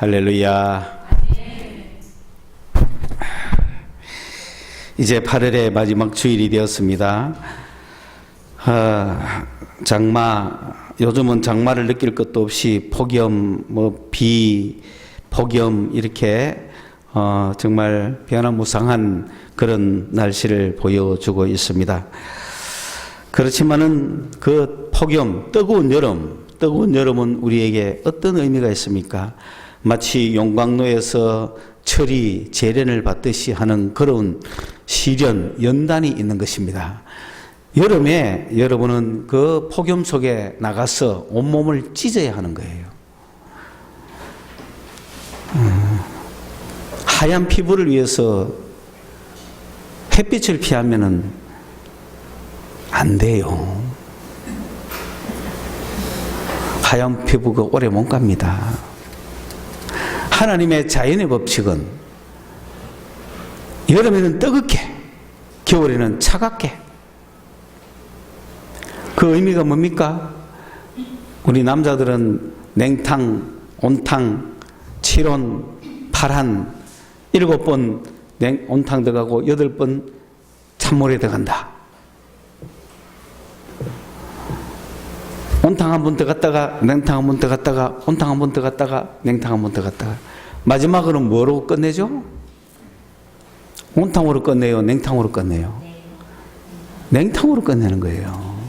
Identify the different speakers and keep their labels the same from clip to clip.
Speaker 1: 할렐루야. 이제 8월의 마지막 주일이 되었습니다. 장마, 요즘은 장마를 느낄 것도 없이 폭염, 비, 폭염 이렇게 정말 변화무쌍한 그런 날씨를 보여주고 있습니다. 그렇지만은 그 폭염, 뜨거운 여름은 우리에게 어떤 의미가 있습니까? 마치 용광로에서 철이 재련을 받듯이 하는 그런 시련, 연단이 있는 것입니다. 여름에 여러분은 그 폭염 속에 나가서 온몸을 찢어야 하는 거예요. 하얀 피부를 위해서 햇빛을 피하면은 안 돼요. 하얀 피부가 오래 못 갑니다. 하나님의 자연의 법칙은 여름에는 뜨겁게, 겨울에는 차갑게. 그 의미가 뭡니까? 우리 남자들은 냉탕, 온탕, 7온, 8한 7번 온탕 들어가고 8번 찬물에 들어간다. 온탕 한 번 들어갔다가 냉탕 한 번 들어갔다가 온탕 한 번 들어갔다가 냉탕 한 번 들어갔다가 마지막으로 뭐로 끝내죠? 온탕으로 끝내요? 냉탕으로 끝내요? 냉탕으로 끝내는 거예요.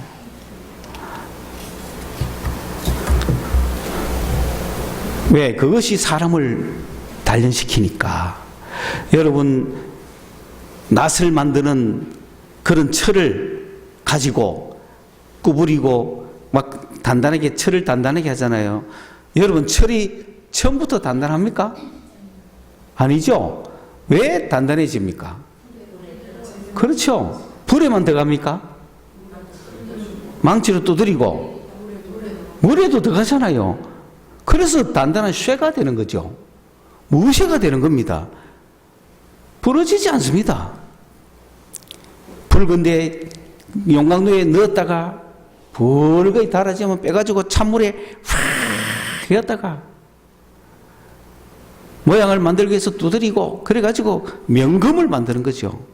Speaker 1: 왜? 그것이 사람을 단련시키니까. 여러분, 낫을 만드는 그런 철을 가지고 구부리고 막 단단하게, 철을 단단하게 하잖아요. 여러분, 철이 처음부터 단단합니까? 아니죠. 왜 단단해집니까? 그렇죠. 불에만 들어갑니까? 망치로 두드리고 물에도 들어가잖아요. 그래서 단단한 쇠가 되는 거죠. 무쇠가 되는 겁니다. 부러지지 않습니다. 붉은데 용광로에 넣었다가 붉게 달아지면 빼가지고 찬물에 확 넣었다가 모양을 만들기 위해서 두드리고 그래가지고 명금을 만드는 거죠.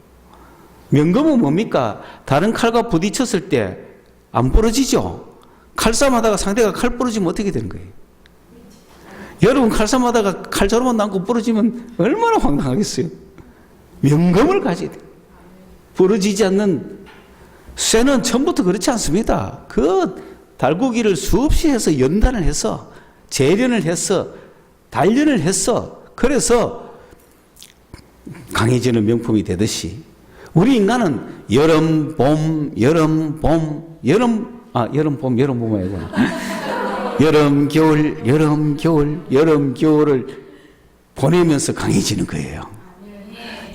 Speaker 1: 명금은 뭡니까? 다른 칼과 부딪혔을 때 안 부러지죠. 칼싸움하다가 상대가 칼 부러지면 어떻게 되는 거예요? 여러분, 칼싸움하다가 칼자루만 남고 부러지면 얼마나 황당하겠어요. 명금을 가져야 돼요. 부러지지 않는 쇠는 처음부터 그렇지 않습니다. 그 달구기를 수없이 해서 연단을 해서 재련을 해서 단련을 해서 그래서 강해지는 명품이 되듯이 우리 인간은 여름, 봄, 여름, 봄, 여름, 봄 아니구나. 여름, 겨울, 여름, 겨울, 여름, 겨울을 보내면서 강해지는 거예요.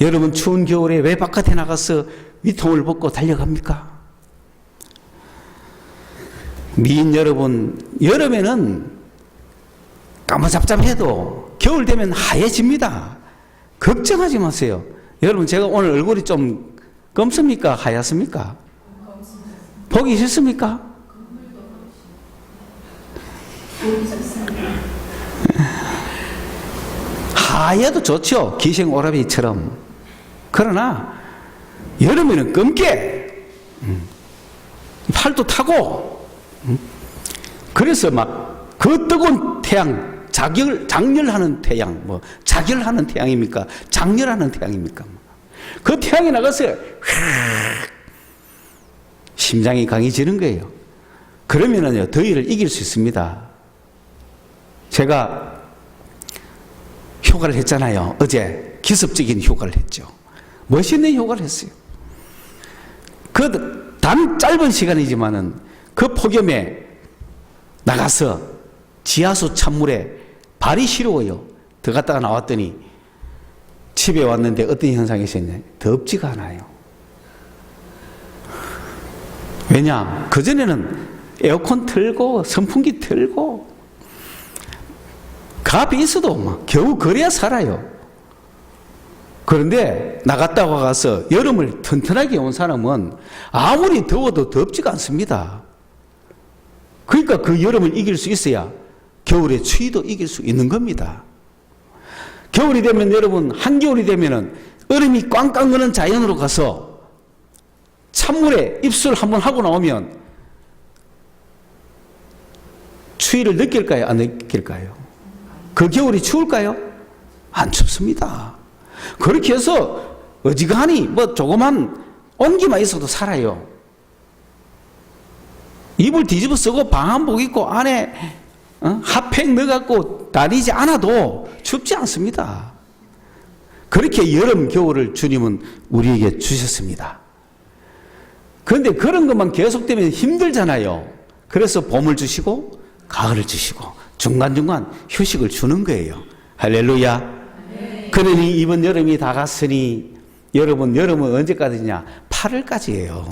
Speaker 1: 여러분, 추운 겨울에 왜 바깥에 나가서 위통을 벗고 달려갑니까? 미인 여러분, 여름에는 까무잡잡해도 겨울 되면 하얘집니다. 걱정하지 마세요. 여러분, 제가 오늘 얼굴이 좀 검습니까? 하얗습니까? 보기 싫습니까? 하얘도 좋죠. 기생오라비처럼. 그러나 여름에는 검게 팔도 타고 그래서 막 그 뜨거운 태양, 장렬하는 태양, 자결하는 태양입니까? 장렬하는 태양입니까? 그 태양이 나가서 심장이 강해지는 거예요. 그러면은요, 더위를 이길 수 있습니다. 제가 휴가를 했잖아요. 어제 기습적인 휴가를 했죠. 멋있는 휴가를 했어요. 그 단 짧은 시간이지만은 그 폭염에 나가서 지하수 찬물에 발이 시려워요. 들어갔다가 나왔더니 집에 왔는데 어떤 현상이 있었냐? 덥지가 않아요. 왜냐? 그전에는 에어컨 틀고 선풍기 틀고 가비 있어도 겨우 그래야 살아요. 그런데 나갔다 와서 여름을 튼튼하게 온 사람은 아무리 더워도 덥지가 않습니다. 그러니까 그 여름을 이길 수 있어야 겨울의 추위도 이길 수 있는 겁니다. 겨울이 되면 여러분, 한겨울이 되면은 얼음이 꽝꽝 거는 자연으로 가서 찬물에 입술 한번 하고 나오면 추위를 느낄까요? 안 느낄까요? 그 겨울이 추울까요? 안 춥습니다. 그렇게 해서 어지간히 뭐 조그만 온기만 있어도 살아요. 이불 뒤집어 쓰고 방한복 입고 안에 핫팩 넣어갖고 다니지 않아도 춥지 않습니다. 그렇게 여름, 겨울을 주님은 우리에게 주셨습니다. 그런데 그런 것만 계속되면 힘들잖아요. 그래서 봄을 주시고 가을을 주시고 중간중간 휴식을 주는 거예요. 할렐루야. 그러니 이번 여름이 다 갔으니 여러분, 여름은 언제까지냐? 8월까지예요.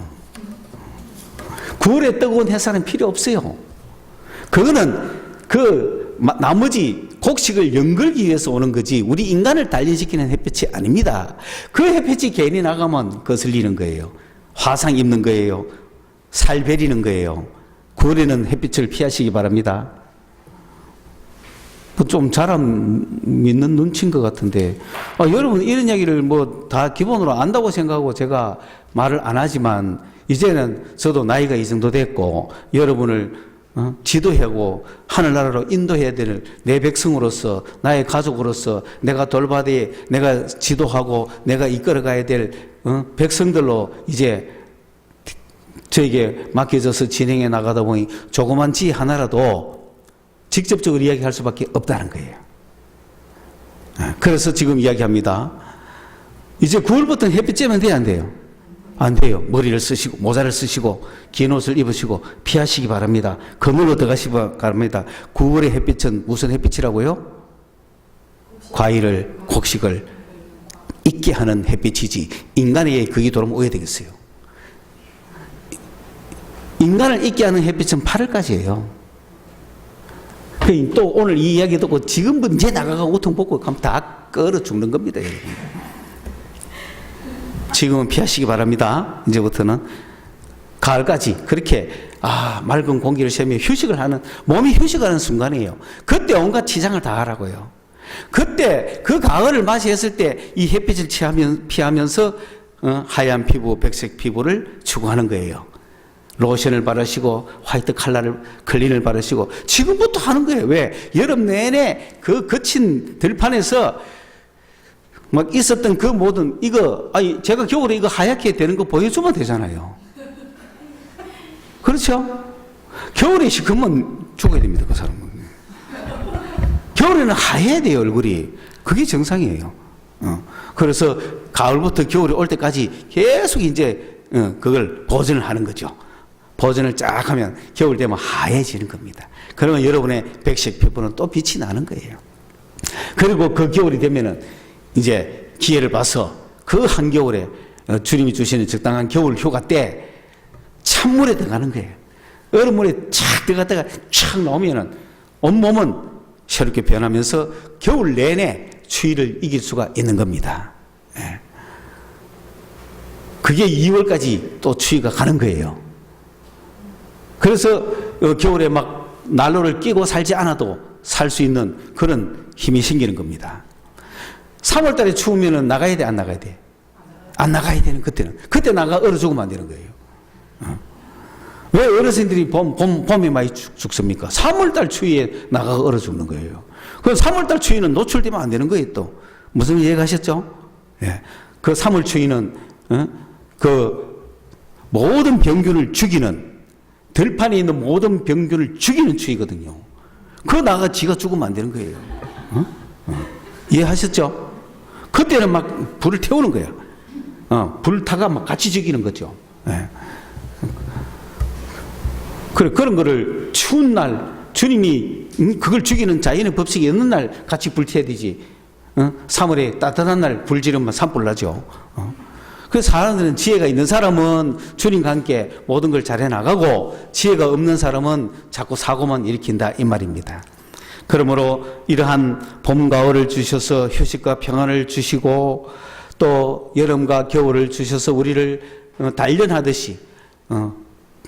Speaker 1: 9월에 뜨거운 햇살은 필요 없어요. 그거는 그 나머지 곡식을 연걸기 위해서 오는 거지 우리 인간을 단련시키는 햇볕이 아닙니다. 그 햇볕이 괜히 나가면 거슬리는 거예요. 화상 입는 거예요. 살 베리는 거예요. 9월에는 햇빛을 피하시기 바랍니다. 좀 자람 있는 눈치인 것 같은데, 여러분 이런 이야기를 뭐 다 기본으로 안다고 생각하고 제가 말을 안 하지만 이제는 저도 나이가 이 정도 됐고 여러분을 지도하고 하늘나라로 인도해야 되는 내 백성으로서 나의 가족으로서 내가 돌봐야 내가 지도하고 내가 이끌어가야 될 백성들로 이제 저에게 맡겨져서 진행해 나가다 보니 조그만 지 하나라도 직접적으로 이야기할 수밖에 없다는 거예요. 그래서 지금 이야기합니다. 이제 9월부터는 햇빛 쬐면 돼요, 안 돼요? 안 돼요. 머리를 쓰시고 모자를 쓰시고 긴 옷을 입으시고 피하시기 바랍니다. 그물로 들어가시기 바랍니다. 9월의 햇빛은 무슨 햇빛이라고요? 과일을, 곡식을 익게 하는 햇빛이지 인간에게 그게 돌아오면 오해되겠어요. 인간을 익게 하는 햇빛은 8월까지예요. 또 오늘 이 이야기 듣고 지금 이제 나가고 우통 벗고 가면 다 끓어 죽는 겁니다. 여러분. 지금은 피하시기 바랍니다. 이제부터는 가을까지 그렇게 맑은 공기를 쐬며 휴식을 하는, 몸이 휴식하는 순간이에요. 그때 온갖 치장을 다 하라고요. 그때 그 가을을 맞이했을 때 이 햇빛을 피하면서 하얀 피부, 백색 피부를 추구하는 거예요. 로션을 바르시고 화이트 클린을 바르시고 지금부터 하는 거예요. 왜? 여름 내내 그 거친 들판에서 막 있었던 그 모든 제가 겨울에 이거 하얗게 되는 거 보여주면 되잖아요. 그렇죠? 겨울에 시커먼 죽어야 됩니다. 그 사람은. 겨울에는 하얘야 돼요. 얼굴이. 그게 정상이에요. 그래서 가을부터 겨울이 올 때까지 계속 이제 그걸 보존을 하는 거죠. 보존을 쫙 하면 겨울 되면 하얘지는 겁니다. 그러면 여러분의 백색 피부는 또 빛이 나는 거예요. 그리고 그 겨울이 되면은 이제 기회를 봐서 그 한겨울에 주님이 주시는 적당한 겨울 휴가 때 찬물에 들어가는 거예요. 얼음물에 착 들어갔다가 촥 나오면은 온몸은 새롭게 변하면서 겨울 내내 추위를 이길 수가 있는 겁니다. 그게 2월까지 또 추위가 가는 거예요. 그래서 겨울에 막 난로를 끼고 살지 않아도 살 수 있는 그런 힘이 생기는 겁니다. 3월 달에 추우면 나가야 돼, 안 나가야 돼? 안 나가야 되는 그때는. 그때 나가 얼어 죽으면 안 되는 거예요. 왜 어르신들이 봄에 많이 죽습니까? 3월 달 추위에 나가가 얼어 죽는 거예요. 그럼 3월 달 추위는 노출되면 안 되는 거예요, 또. 무슨 이해가셨죠? 예. 그 3월 추위는, 그 모든 병균을 죽이는, 들판에 있는 모든 병균을 죽이는 추위거든요. 그거 나가 지가 죽으면 안 되는 거예요. 이해하셨죠? 그때는 막 불을 태우는 거야. 불 타가 막 같이 죽이는 거죠. 예. 그런 거를 추운 날, 주님이 그걸 죽이는 자연의 법칙이 없는 날 같이 불 태워야 되지. 3월에 따뜻한 날 불 지르면 산불 나죠. 그래서 사람들은 지혜가 있는 사람은 주님과 함께 모든 걸 잘해 나가고 지혜가 없는 사람은 자꾸 사고만 일으킨다 이 말입니다. 그러므로 이러한 봄, 가을을 주셔서 휴식과 평안을 주시고 또 여름과 겨울을 주셔서 우리를 단련하듯이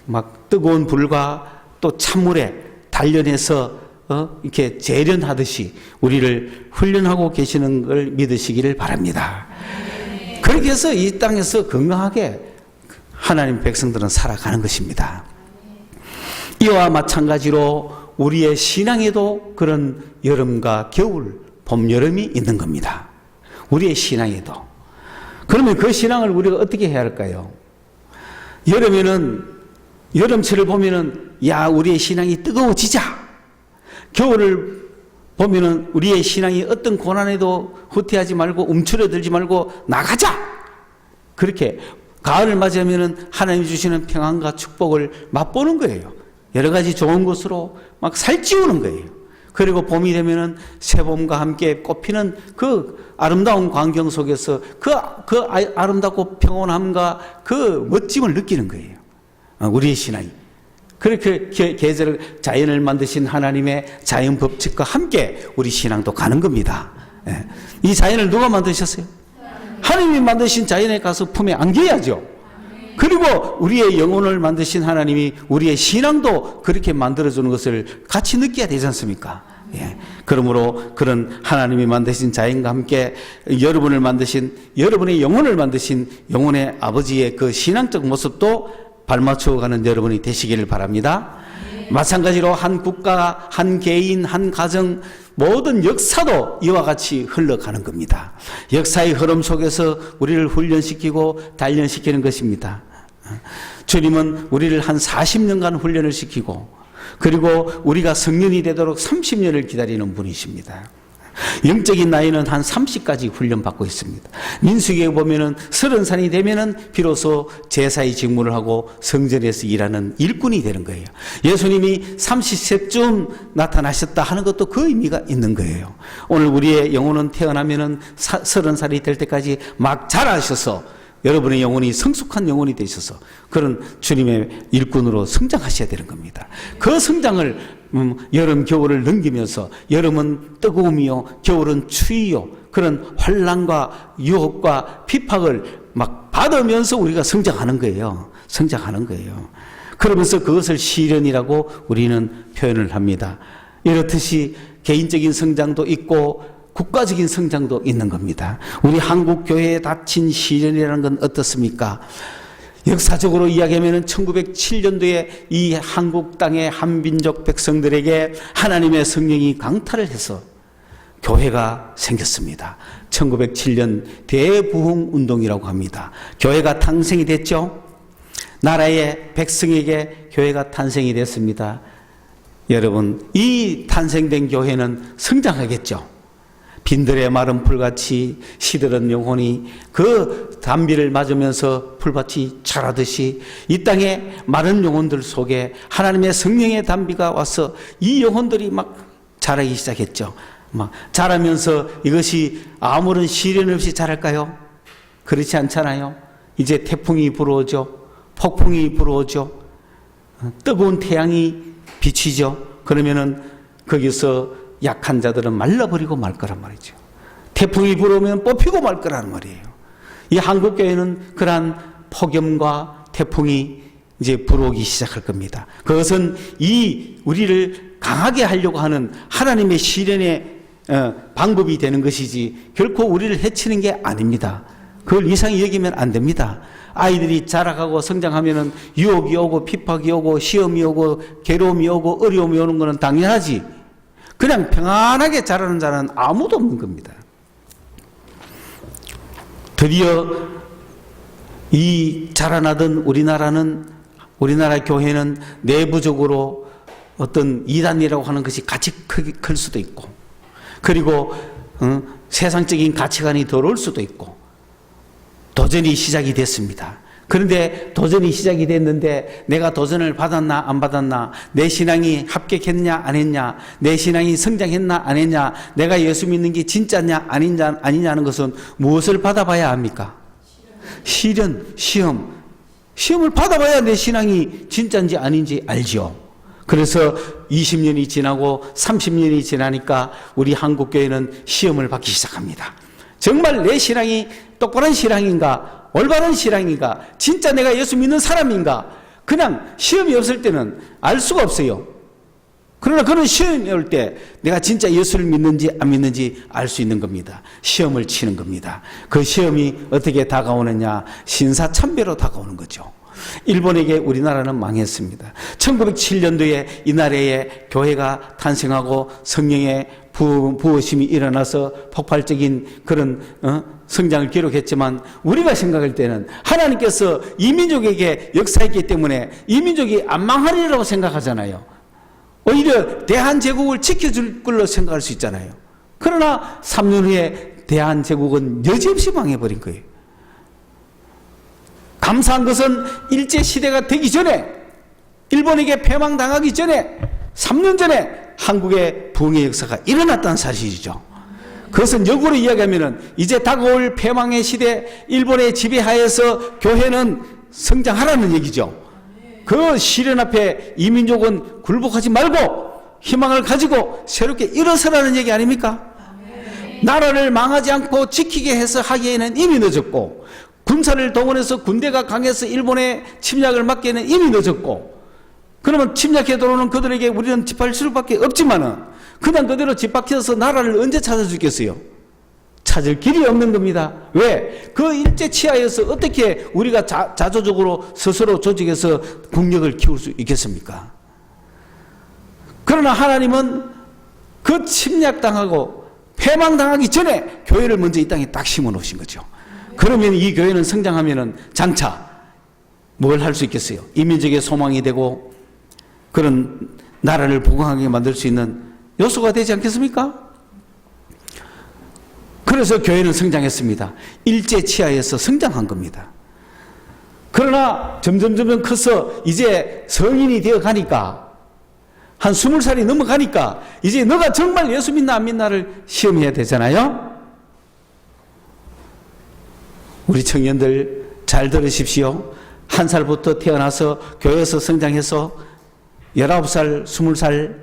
Speaker 1: 막 뜨거운 불과 또 찬물에 단련해서 이렇게 재련하듯이 우리를 훈련하고 계시는 걸 믿으시기를 바랍니다. 그렇게 해서 이 땅에서 건강하게 하나님 백성들은 살아가는 것입니다. 이와 마찬가지로 우리의 신앙에도 그런 여름과 겨울, 봄, 여름이 있는 겁니다. 우리의 신앙에도. 그러면 그 신앙을 우리가 어떻게 해야 할까요? 여름에는, 여름철을 보면은, 야, 우리의 신앙이 뜨거워지자. 겨울을 보면은 우리의 신앙이 어떤 고난에도 후퇴하지 말고 움츠러들지 말고 나가자. 그렇게 가을을 맞이하면은 하나님이 주시는 평안과 축복을 맛보는 거예요. 여러 가지 좋은 것으로 막 살찌우는 거예요. 그리고 봄이 되면은 새봄과 함께 꽃피는 그 아름다운 광경 속에서 그 아름답고 평온함과 그 멋짐을 느끼는 거예요. 우리의 신앙이. 그렇게 계절을, 자연을 만드신 하나님의 자연 법칙과 함께 우리 신앙도 가는 겁니다. 이 자연을 누가 만드셨어요? 하나님이 만드신 자연에 가서 품에 안겨야죠. 그리고 우리의 영혼을 만드신 하나님이 우리의 신앙도 그렇게 만들어주는 것을 같이 느껴야 되지 않습니까? 그러므로 그런 하나님이 만드신 자연과 함께 여러분을 만드신, 여러분의 영혼을 만드신 영혼의 아버지의 그 신앙적 모습도 발맞춰가는 여러분이 되시기를 바랍니다. 마찬가지로 한 국가, 한 개인, 한 가정, 모든 역사도 이와 같이 흘러가는 겁니다. 역사의 흐름 속에서 우리를 훈련시키고 단련시키는 것입니다. 주님은 우리를 한 40년간 훈련을 시키고, 그리고 우리가 성년이 되도록 30년을 기다리는 분이십니다. 영적인 나이는 한 30까지 훈련받고 있습니다. 민수기에 보면은 30살이 되면은 비로소 제사의 직무를 하고 성전에서 일하는 일꾼이 되는 거예요. 예수님이 30세쯤 나타나셨다 하는 것도 그 의미가 있는 거예요. 오늘 우리의 영혼은 태어나면은 30살이 될 때까지 막 자라셔서 여러분의 영혼이 성숙한 영혼이 되셔서 그런 주님의 일꾼으로 성장하셔야 되는 겁니다. 그 성장을 여름, 겨울을 넘기면서, 여름은 뜨거움이요, 겨울은 추위요, 그런 환난과 유혹과 핍박을 막 받으면서 우리가 성장하는 거예요. 성장하는 거예요. 그러면서 그것을 시련이라고 우리는 표현을 합니다. 이렇듯이 개인적인 성장도 있고 국가적인 성장도 있는 겁니다. 우리 한국 교회에 닥친 시련이라는 건 어떻습니까? 역사적으로 이야기하면 1907년도에 이 한국 땅의 한민족 백성들에게 하나님의 성령이 강탈을 해서 교회가 생겼습니다. 1907년 대부흥 운동이라고 합니다. 교회가 탄생이 됐죠. 나라의 백성에게 교회가 탄생이 됐습니다. 여러분, 이 탄생된 교회는 성장하겠죠. 빈들의 마른 풀같이 시들은 영혼이 그 단비를 맞으면서 풀밭이 자라듯이 이 땅의 마른 영혼들 속에 하나님의 성령의 단비가 와서 이 영혼들이 막 자라기 시작했죠. 막 자라면서 이것이 아무런 시련 없이 자랄까요? 그렇지 않잖아요. 이제 태풍이 불어오죠. 폭풍이 불어오죠. 뜨거운 태양이 비치죠. 그러면은 거기서 약한 자들은 말라버리고 말 거란 말이죠. 태풍이 불어오면 뽑히고 말 거란 말이에요. 이 한국교회는 그러한 폭염과 태풍이 이제 불어오기 시작할 겁니다. 그것은 이 우리를 강하게 하려고 하는 하나님의 시련의 방법이 되는 것이지 결코 우리를 해치는 게 아닙니다. 그걸 이상히 여기면 안 됩니다. 아이들이 자라가고 성장하면은 유혹이 오고 핍박이 오고 시험이 오고 괴로움이 오고 어려움이 오는 것은 당연하지. 그냥 평안하게 자라는 자는 아무도 없는 겁니다. 드디어 이 자라나던 우리나라 교회는 내부적으로 어떤 이단이라고 하는 것이 같이 클 수도 있고, 그리고 세상적인 가치관이 더러울 수도 있고, 도전이 시작이 됐습니다. 그런데 도전이 시작이 됐는데 내가 도전을 받았나 안 받았나, 내 신앙이 합격했냐 안 했냐, 내 신앙이 성장했나 안 했냐, 내가 예수 믿는 게 진짜냐 아니냐는 것은 무엇을 받아봐야 합니까? 시련, 시험을 받아봐야 내 신앙이 진짜인지 아닌지 알죠. 그래서 20년이 지나고 30년이 지나니까 우리 한국교회는 시험을 받기 시작합니다. 정말 내 신앙이 똑바른 신앙인가, 올바른 신앙인가, 진짜 내가 예수 믿는 사람인가, 그냥 시험이 없을 때는 알 수가 없어요. 그러나 그런 시험이 올 때 내가 진짜 예수를 믿는지 안 믿는지 알 수 있는 겁니다. 시험을 치는 겁니다. 그 시험이 어떻게 다가오느냐? 신사참배로 다가오는 거죠. 일본에게 우리나라는 망했습니다. 1907년도에 이 나라에 교회가 탄생하고 성령의 부어심이 일어나서 폭발적인 그런 성장을 기록했지만, 우리가 생각할 때는 하나님께서 이 민족에게 역사했기 때문에 이 민족이 안 망하리라고 생각하잖아요. 오히려 대한제국을 지켜줄 걸로 생각할 수 있잖아요. 그러나 3년 후에 대한제국은 여지없이 망해버린 거예요. 감사한 것은 일제시대가 되기 전에, 일본에게 패망당하기 전에 3년 전에 한국의 부흥의 역사가 일어났다는 사실이죠. 그것은 역으로 이야기하면 이제 다가올 패망의 시대, 일본의 지배하에서 교회는 성장하라는 얘기죠. 그 시련 앞에 이 민족은 굴복하지 말고 희망을 가지고 새롭게 일어서라는 얘기 아닙니까? 나라를 망하지 않고 지키게 해서 하기에는 이미 늦었고, 군사를 동원해서 군대가 강해서 일본의 침략을 막기에는 이미 늦었고, 그러면 침략해 들어오는 그들에게 우리는 집할 수밖에 없지만은 그냥 그대로 집박혀서 나라를 언제 찾아주겠어요? 찾을 길이 없는 겁니다. 왜? 그 일제 치하에서 어떻게 우리가 자조적으로 스스로 조직해서 국력을 키울 수 있겠습니까? 그러나 하나님은 그 침략당하고 패망당하기 전에 교회를 먼저 이 땅에 딱 심어 놓으신 거죠. 그러면 이 교회는 성장하면은 장차 뭘 할 수 있겠어요? 이민족의 소망이 되고 그런 나라를 부강하게 만들 수 있는 요소가 되지 않겠습니까? 그래서 교회는 성장했습니다. 일제 치하에서 성장한 겁니다. 그러나 점점 커서 이제 성인이 되어 가니까, 한 20살이 넘어가니까 이제 너가 정말 예수 믿나 안 믿나를 시험해야 되잖아요. 우리 청년들 잘 들으십시오. 1살부터 태어나서 교회에서 성장해서 19살, 20살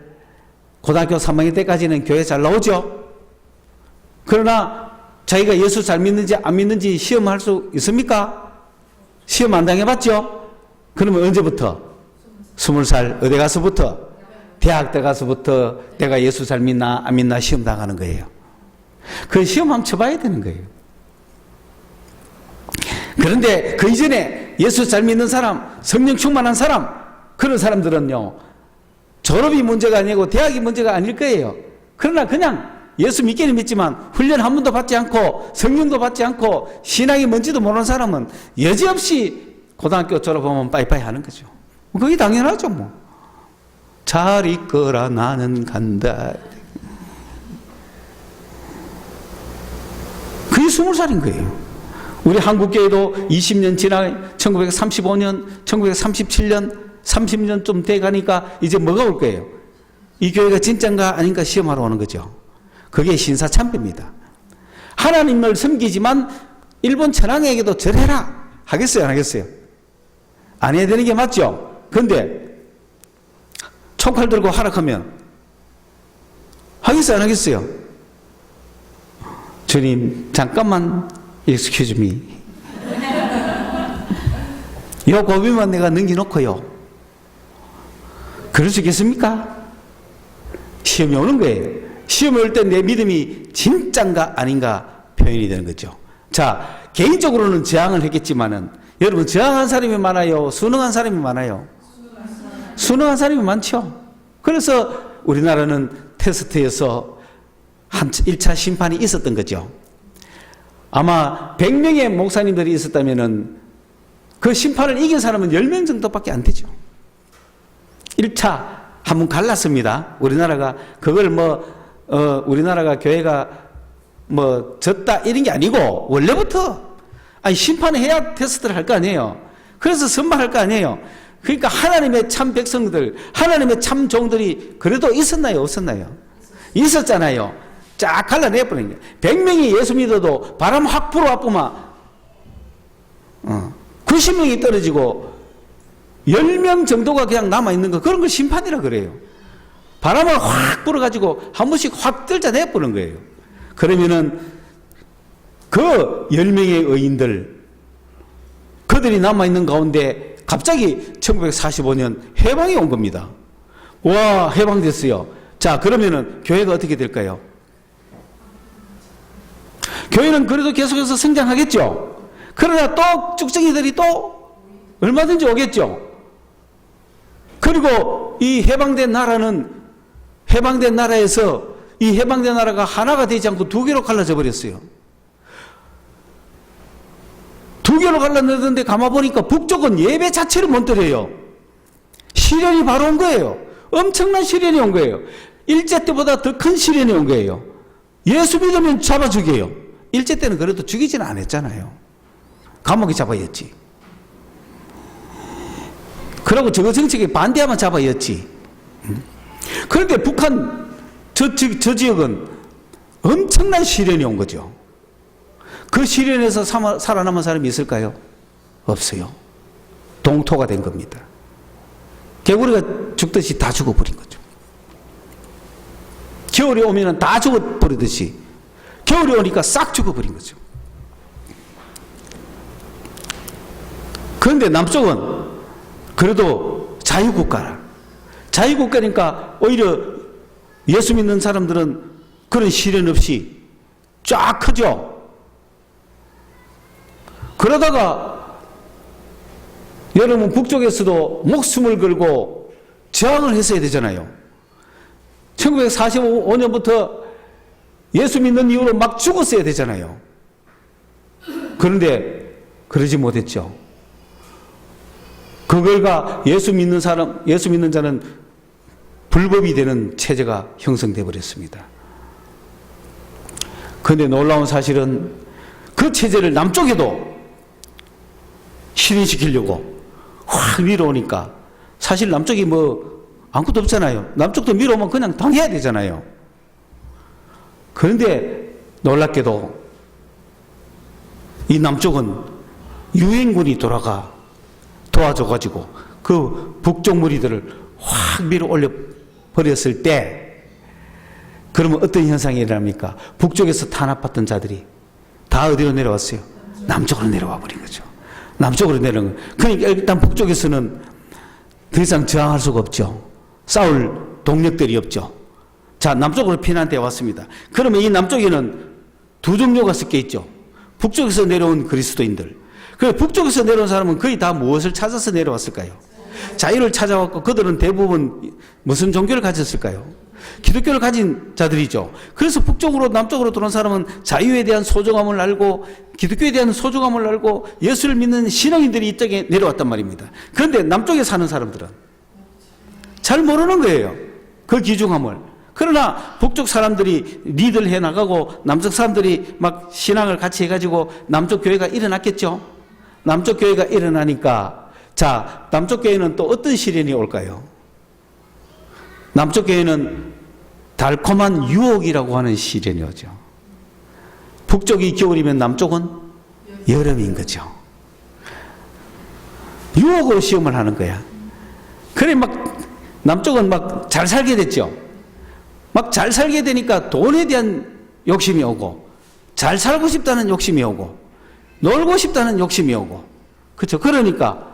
Speaker 1: 고등학교 3학년 때까지는 교회 잘 나오죠. 그러나 자기가 예수 잘 믿는지 안 믿는지 시험할 수 있습니까? 시험 안 당해봤죠? 그러면 언제부터? 20살 어디 가서부터? 대학 때 가서부터 내가 예수 잘 믿나 안 믿나 시험 당하는 거예요. 그 시험 한번 쳐봐야 되는 거예요. 그런데 그 이전에 예수 잘 믿는 사람, 성령 충만한 사람, 그런 사람들은요, 졸업이 문제가 아니고 대학이 문제가 아닐 거예요. 그러나 그냥 예수 믿기는 믿지만 훈련 한 번도 받지 않고 성령도 받지 않고 신앙이 뭔지도 모르는 사람은 여지없이 고등학교 졸업하면 빠이빠이 하는 거죠. 그게 당연하죠. 뭐 잘 있거라 나는 간다. 그게 20살인 거예요. 우리 한국교회도 20년 지나 1935년, 1937년, 30년 좀 돼가니까 이제 뭐가 올 거예요? 이 교회가 진짜인가 아닌가 시험하러 오는 거죠. 그게 신사참배입니다. 하나님을 섬기지만 일본 천황에게도 절해라 하겠어요, 안 하겠어요? 안 해야 되는 게 맞죠? 그런데 총칼 들고 하락하면 하겠어요, 안 하겠어요? 주님 잠깐만 excuse me, 요 고비만 내가 넘겨놓고요, 그럴 수 있겠습니까? 시험이 오는 거예요. 시험이 올 때 내 믿음이 진짠가 아닌가 표현이 되는 거죠. 자, 개인적으로는 저항을 했겠지만은 여러분, 저항한 사람이 많아요, 순응한 사람이 많아요? 순응한 사람이 많죠. 그래서 우리나라는 테스트에서 한 1차 심판이 있었던 거죠. 아마 100명의 목사님들이 있었다면은 그 심판을 이긴 사람은 10명 정도밖에 안 되죠. 1차 한번 갈랐습니다. 우리나라가 그걸 우리나라가 교회가 졌다 이런 게 아니고 원래부터 심판을 해야 테스트를 할 거 아니에요. 그래서 선발할 거 아니에요. 그러니까 하나님의 참 백성들, 하나님의 참 종들이 그래도 있었나요, 없었나요? 있었잖아요. 쫙 갈라내버린 거예요. 100명이 예수 믿어도 바람 확 불어왔구만 90명이 떨어지고 10명 정도가 그냥 남아있는 거, 그런 걸 심판이라 그래요. 바람을 확 불어가지고 한 번씩 확 떨쳐내버린 거예요. 그러면은 그 10명의 의인들, 그들이 남아있는 가운데 갑자기 1945년 해방이 온 겁니다. 와, 해방됐어요. 자, 그러면은 교회가 어떻게 될까요? 교회는 그래도 계속해서 성장하겠죠. 그러나 또 쭉정이들이 또 얼마든지 오겠죠. 그리고 이 해방된 나라는 해방된 나라에서 이 해방된 나라가 하나가 되지 않고 두 개로 갈라져 버렸어요. 두 개로 갈라졌는데 가만보니까 북쪽은 예배 자체를 못 드려요. 시련이 바로 온 거예요. 엄청난 시련이 온 거예요. 일제 때보다 더 큰 시련이 온 거예요. 예수 믿으면 잡아 죽여요. 일제 때는 그래도 죽이지는 않았잖아요. 감옥에 잡아였지. 그리고 저거 정책에 반대하면 잡아였지. 그런데 북한 저 지역은 엄청난 시련이 온 거죠. 그 시련에서 살아남은 사람이 있을까요? 없어요. 동토가 된 겁니다. 개구리가 죽듯이 다 죽어버린 거죠. 겨울이 오면 다 죽어버리듯이 겨울이 오니까 싹 죽어버린 거죠. 그런데 남쪽은 그래도 자유국가라. 자유국가니까 오히려 예수 믿는 사람들은 그런 시련 없이 쫙 크죠. 그러다가 여러분 북쪽에서도 목숨을 걸고 저항을 했어야 되잖아요. 1945년부터 예수 믿는 이유로 막 죽었어야 되잖아요. 그런데 그러지 못했죠. 그 결과 예수 믿는 자는 불법이 되는 체제가 형성돼 버렸습니다. 그런데 놀라운 사실은 그 체제를 남쪽에도 실현시키려고 확 밀어오니까 사실 남쪽이 뭐 아무것도 없잖아요. 남쪽도 밀어오면 그냥 당해야 되잖아요. 그런데 놀랍게도 이 남쪽은 유엔군이 돌아가 도와줘가지고 그 북쪽 무리들을 확 밀어 올려 버렸을 때 그러면 어떤 현상이 일어납니까? 북쪽에서 탄압받던 자들이 다 어디로 내려왔어요? 남쪽으로 내려와 버린 거죠. 남쪽으로 내려온 거예요. 그러니까 일단 북쪽에서는 더 이상 저항할 수가 없죠. 싸울 동력들이 없죠. 자, 남쪽으로 피난돼 왔습니다. 그러면 이 남쪽에는 두 종류가 섞여 있죠. 북쪽에서 내려온 그리스도인들. 그 북쪽에서 내려온 사람은 거의 다 무엇을 찾아서 내려왔을까요? 자유를 찾아왔고 그들은 대부분 무슨 종교를 가졌을까요? 기독교를 가진 자들이죠. 그래서 북쪽으로 남쪽으로 들어온 사람은 자유에 대한 소중함을 알고 기독교에 대한 소중함을 알고 예수를 믿는 신앙인들이 이쪽에 내려왔단 말입니다. 그런데 남쪽에 사는 사람들은 잘 모르는 거예요. 그 귀중함을. 그러나 북쪽 사람들이 리드를 해나가고 남쪽 사람들이 막 신앙을 같이 해가지고 남쪽 교회가 일어났겠죠. 남쪽 교회가 일어나니까 자, 남쪽 교회는 또 어떤 시련이 올까요? 남쪽 교회는 달콤한 유혹이라고 하는 시련이 오죠. 북쪽이 겨울이면 남쪽은 여름인 거죠. 유혹으로 시험을 하는 거야. 그래 막 남쪽은 막 잘 살게 됐죠. 막 잘 살게 되니까 돈에 대한 욕심이 오고 잘 살고 싶다는 욕심이 오고 놀고 싶다는 욕심이 오고 그렇죠. 그러니까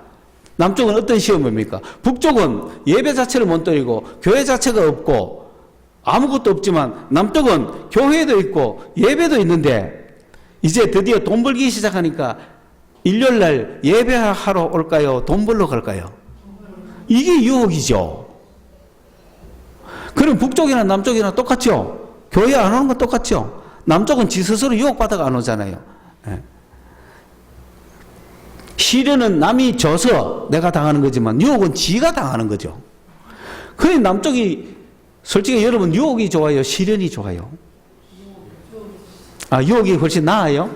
Speaker 1: 남쪽은 어떤 시험입니까? 북쪽은 예배 자체를 못 드리고 교회 자체가 없고 아무것도 없지만 남쪽은 교회도 있고 예배도 있는데 이제 드디어 돈 벌기 시작하니까 일요일날 예배하러 올까요? 돈 벌러 갈까요? 이게 유혹이죠. 그럼 북쪽이나 남쪽이나 똑같죠? 교회 안 오는 건 똑같죠? 남쪽은 지 스스로 유혹받아가 안 오잖아요. 네. 시련은 남이 져서 내가 당하는 거지만 유혹은 지가 당하는 거죠. 그래 남쪽이 솔직히 여러분 유혹이 좋아요? 시련이 좋아요? 아, 유혹이 훨씬 나아요?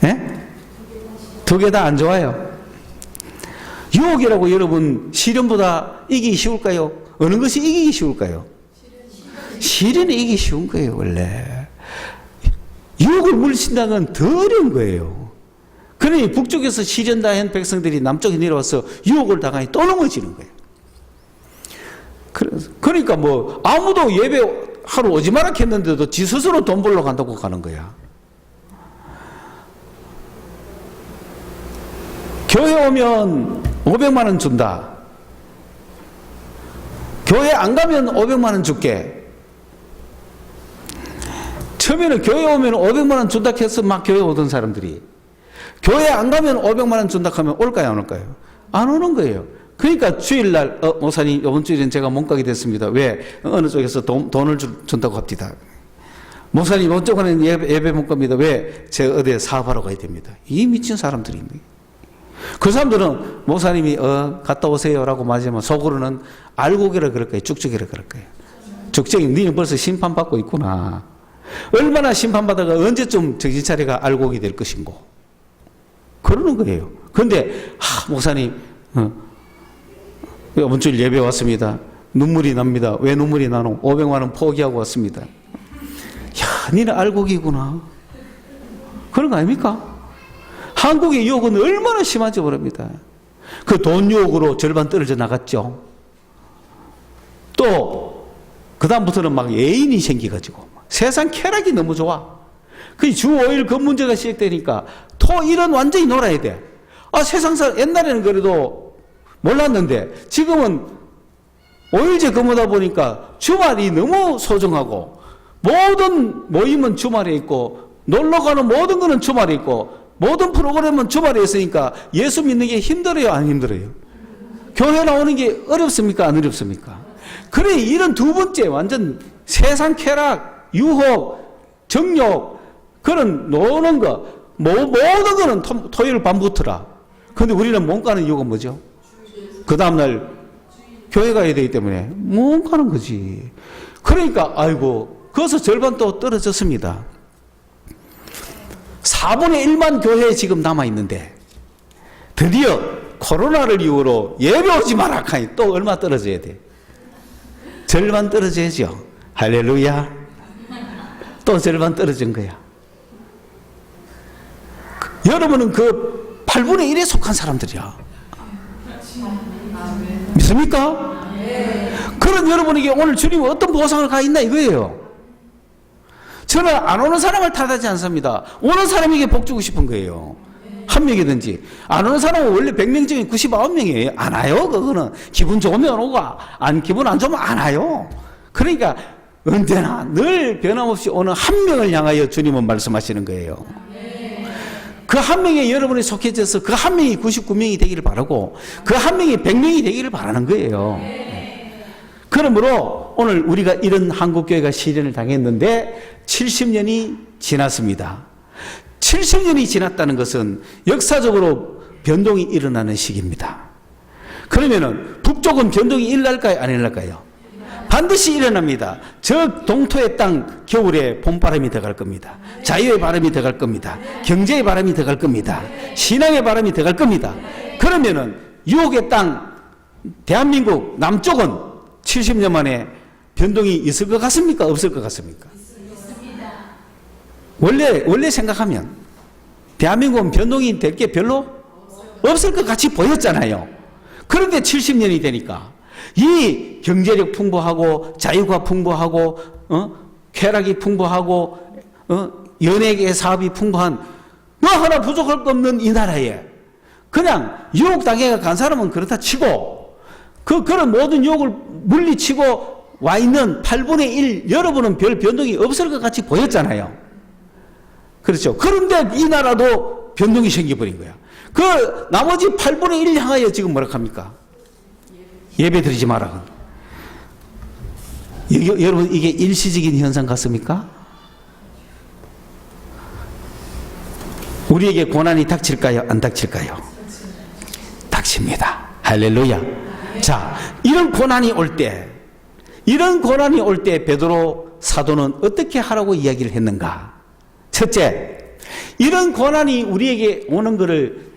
Speaker 1: 네? 두 개 다 안 좋아요. 유혹이라고 여러분 시련보다 이기기 쉬울까요? 어느 것이 이기기 쉬울까요? 시련이 이기기 쉬운 거예요, 원래. 유혹을 물리친다는 건 더 어려운 거예요. 그러니 북쪽에서 시련 다한 백성들이 남쪽에 내려와서 유혹을 당하니 또 넘어지는 거예요. 그러니까 뭐 아무도 예배하러 오지 마라 했는데도 지 스스로 돈 벌러 간다고 가는 거야. 교회 오면 500만 원 준다. 교회 안 가면 500만 원 줄게. 처음에는 교회 오면 500만 원 준다 해서 막 교회 오던 사람들이 교회 안 가면 500만 원 준다 하면 올까요, 안 올까요? 안 오는 거예요. 그러니까 주일날 목사님 이번 주일엔 제가 못 가게 됐습니다. 왜? 어느 쪽에서 돈을 준다고 합니다. 목사님 이번 주에는 예배 못 갑니다. 왜? 제가 어디에 사업하러 가야 됩니다. 이 미친 사람들입니다. 그 사람들은 목사님이 갔다 오세요라고 맞으면 속으로는 알고기라 그럴 거예요. 쭉쭉이라 그럴 거예요. 쭉쭉이 너는 벌써 심판받고 있구나. 얼마나 심판받아가 언제쯤 정신 차리가 알고기 될 것인고 그러는 거예요. 그런데 목사님 이번 주일 예배 왔습니다. 눈물이 납니다. 왜 눈물이 나노? 500만 원 포기하고 왔습니다. 야, 니는 알고기구나. 그런 거 아닙니까? 한국의 유혹은 얼마나 심한지 모릅니다. 그 돈 유혹으로 절반 떨어져 나갔죠. 또 그다음부터는 막 애인이 생겨가지고 세상 쾌락이 너무 좋아. 그 주 5일 그 문제가 시작되니까 토일은 완전히 놀아야 돼. 세상사 옛날에는 그래도 몰랐는데 지금은 5일제 근무다 보니까 주말이 너무 소중하고 모든 모임은 주말에 있고 놀러 가는 모든 거는 주말에 있고 모든 프로그램은 주말에 있으니까 예수 믿는 게 힘들어요, 안 힘들어요? 교회 나오는 게 어렵습니까, 안 어렵습니까? 그래, 이런 두 번째 완전 세상 쾌락, 유혹, 정욕, 그런 노는 거, 모든 거는 토요일 밤부터라. 그런데 우리는 못 가는 이유가 뭐죠? 그 다음날 교회 가야 되기 때문에 못 가는 거지. 그러니까 아이고, 거기서 절반 또 떨어졌습니다. 4분의 1만 교회에 지금 남아있는데 드디어 코로나를 이유로 예배 오지 마라 하니 또 얼마 떨어져야 돼? 절반 떨어져야죠. 할렐루야. 또 절반 떨어진 거야. 여러분은 그 8분의 1에 속한 사람들이야. 믿습니까? 그런 여러분에게 오늘 주님은 어떤 보상을 가 있나 이거예요. 저는 안 오는 사람을 탓하지 않습니다. 오는 사람에게 복 주고 싶은 거예요. 한 명이든지. 안 오는 사람은 원래 100명 중에 99명이에요. 안 와요. 그거는 기분 좋으면 오고 기분 안 좋으면 안 와요. 그러니까 언제나 늘 변함없이 오는 한 명을 향하여 주님은 말씀하시는 거예요. 그 한 명에 여러분이 속해져서 그 한 명이 99명이 되기를 바라고 그 한 명이 100명이 되기를 바라는 거예요. 그러므로 오늘 우리가 이런 한국교회가 시련을 당했는데 70년이 지났습니다. 70년이 지났다는 것은 역사적으로 변동이 일어나는 시기입니다. 그러면은 북쪽은 변동이 일어날까요? 안 일어날까요? 반드시 일어납니다. 저 동토의 땅 겨울에 봄바람이 들어갈 겁니다. 자유의 바람이 들어갈 겁니다. 경제의 바람이 들어갈 겁니다. 신앙의 바람이 들어갈 겁니다. 그러면은 유혹의 땅 대한민국 남쪽은 70년 만에 변동이 있을 것 같습니까? 없을 것 같습니까? 있습니다. 원래 생각하면 대한민국은 변동이 될 게 별로 없을 것 같이 보였잖아요. 그런데 70년이 되니까 이 경제력 풍부하고 자유가 풍부하고 쾌락이 풍부하고 연예계 사업이 풍부한 뭐 하나 부족할 거 없는 이 나라에 그냥 유혹당해가 간 사람은 그렇다 치고 그런 모든 유혹을 물리치고 와 있는 8분의 1 여러분은 별 변동이 없을 것 같이 보였잖아요. 그렇죠. 그런데 이 나라도 변동이 생겨버린 거야. 그 나머지 8분의 1 향하여 지금 뭐라 합니까? 예배 드리지 마라. 여러분 이게 일시적인 현상 같습니까? 우리에게 고난이 닥칠까요? 안 닥칠까요? 닥칩니다. 할렐루야. 자, 이런 고난이 올 때 베드로 사도는 어떻게 하라고 이야기를 했는가? 첫째, 이런 고난이 우리에게 오는 것을